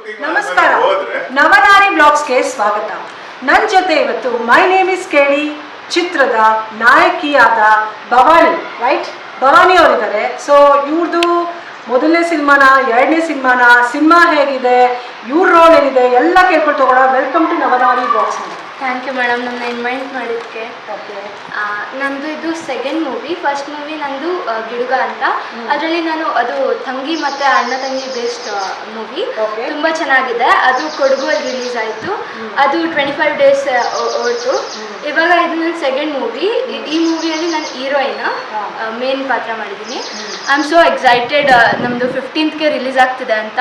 ನಮಸ್ಕಾರ, ನವನಾರಿ ಬ್ಲಾಗ್ಸ್ಗೆ ಸ್ವಾಗತ. ನನ್ನ ಜೊತೆ ಇವತ್ತು ಮೈ ನೇಮ್ ಇಸ್ ಕೇಳಿ ಚಿತ್ರದ ನಾಯಕಿಯಾದ ಭವಾನಿ, ರೈಟ್? ಭವಾನಿ ಅವರಿದ್ದಾರೆ. ಸೊ ಇವ್ರದ್ದು ಮೊದಲನೇ ಸಿನಿಮಾನ, ಎರಡನೇ ಸಿನಿಮಾ ಹೇಗಿದೆ, ಇವ್ರ ರೋಲ್ ಏನಿದೆ ಎಲ್ಲ ಕೇಳ್ಕೊಂಡು ತಗೊಳ್ಳೋ. Welcome to Navanari blogs. Thank you madam, ನನ್ನ ಇನ್ವೈಟ್ ಮಾಡಿದ್ದಕ್ಕೆ. ನಂದು ಇದು ಸೆಕೆಂಡ್ ಮೂವಿ. ಫಸ್ಟ್ ಮೂವಿ ನಂದು ಗಿಡುಗ ಅಂತ. ಅದರಲ್ಲಿ ನಾನು ಅದು ತಂಗಿ ಮತ್ತು ಅಣ್ಣ ತಂಗಿ ಬೇಸ್ಡ್ ಮೂವಿ. ತುಂಬ ಚೆನ್ನಾಗಿದೆ. ಅದು ಕೊಡಗುವಲ್ಲಿ ರಿಲೀಸ್ ಆಯಿತು. ಅದು 25 ಡೇಸ್ ಓಡ್ತು. ಇವಾಗ ಇದು ನನ್ನ ಸೆಕೆಂಡ್ ಮೂವಿ. ಈ ಮೂವಿಯಲ್ಲಿ ನಾನು ಹೀರೋಯಿನ್ ಮೇನ್ ಪಾತ್ರ ಮಾಡಿದ್ದೀನಿ. I am so excited. ನಮ್ಮದು 15th ರಿಲೀಸ್ ಆಗ್ತಿದೆ ಅಂತ.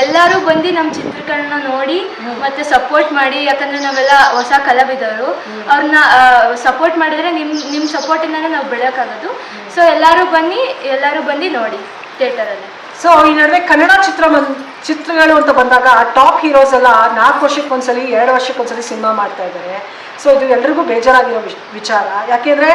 ಎಲ್ಲರೂ ಬಂದು ನಮ್ಮ ಚಿತ್ರಗಳನ್ನ ನೋಡಿ ಮತ್ತು ಸಪೋರ್ಟ್ ಮಾಡಿ. ಯಾಕಂದರೆ ನಾವೆಲ್ಲ ಹೊಸ ಕಲಾವಿದರು, ಅವ್ರನ್ನ ಸಪೋರ್ಟ್ ಮಾಡಿದರೆ ನಿಮ್ಮ ಸಪೋರ್ಟಿಂದನೇ ನಾವು ಬೆಳೆಯೋಕ್ಕಾಗೋದು. ಸೊ ಎಲ್ಲರೂ ಬನ್ನಿ ನೋಡಿ ಥಿಯೇಟರಲ್ಲಿ. ಸೊ ಈ ನಡುವೆ ಕನ್ನಡ ಚಿತ್ರಗಳು ಅಂತ ಬಂದಾಗ ಟಾಪ್ ಹೀರೋಸ್ ಎಲ್ಲ 4 ವರ್ಷಕ್ಕೊಂದ್ಸಲಿ 2 ವರ್ಷಕ್ಕೊಂದ್ಸಲಿ ಸಿನಿಮಾ ಮಾಡ್ತಾ ಇದ್ದಾರೆ. ಸೊ ಇದು ಎಲ್ರಿಗೂ ಬೇಜಾರಾಗಿರೋ ವಿಚಾರ. ಯಾಕೆಂದರೆ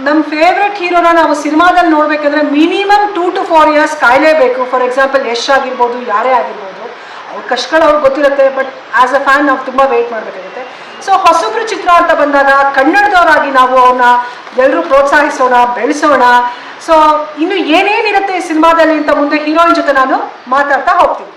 ನಮ್ಮ ಫೇವ್ರೆಟ್ ಹೀರೋನ ನಾವು ಸಿನಿಮಾದಲ್ಲಿ ನೋಡಬೇಕಂದ್ರೆ ಮಿನಿಮಮ್ 2 to 4 years ಕಾಯಲೇಬೇಕು. ಫಾರ್ ಎಕ್ಸಾಂಪಲ್ ಯಶ್ ಆಗಿರ್ಬೋದು, ಯಾರೇ ಆಗಿರ್ಬೋದು, ಅವ್ರ ಕಷ್ಟಗಳು ಅವ್ರಿಗೆ ಗೊತ್ತಿರುತ್ತೆ. ಬಟ್ ಆ್ಯಸ್ ಅ ಫ್ಯಾನ್ ನಾವು ತುಂಬ ವೆಯ್ಟ್ ಮಾಡಬೇಕಾಗುತ್ತೆ. ಸೊ ಹೊಸಬ್ರು ಚಿತ್ರ ಅಂತ ಬಂದಾಗ ಕನ್ನಡದವರಾಗಿ ನಾವು ಅವ್ರನ್ನ ಎಲ್ಲರೂ ಪ್ರೋತ್ಸಾಹಿಸೋಣ, ಬೆಳೆಸೋಣ. ಸೊ ಇನ್ನು ಏನೇನಿರುತ್ತೆ ಸಿನಿಮಾದಲ್ಲಿ ಅಂತ ಮುಂದೆ ಹೀರೋಯಿನ್ ಜೊತೆ ನಾನು ಮಾತಾಡ್ತಾ ಹೋಗ್ತೀನಿ.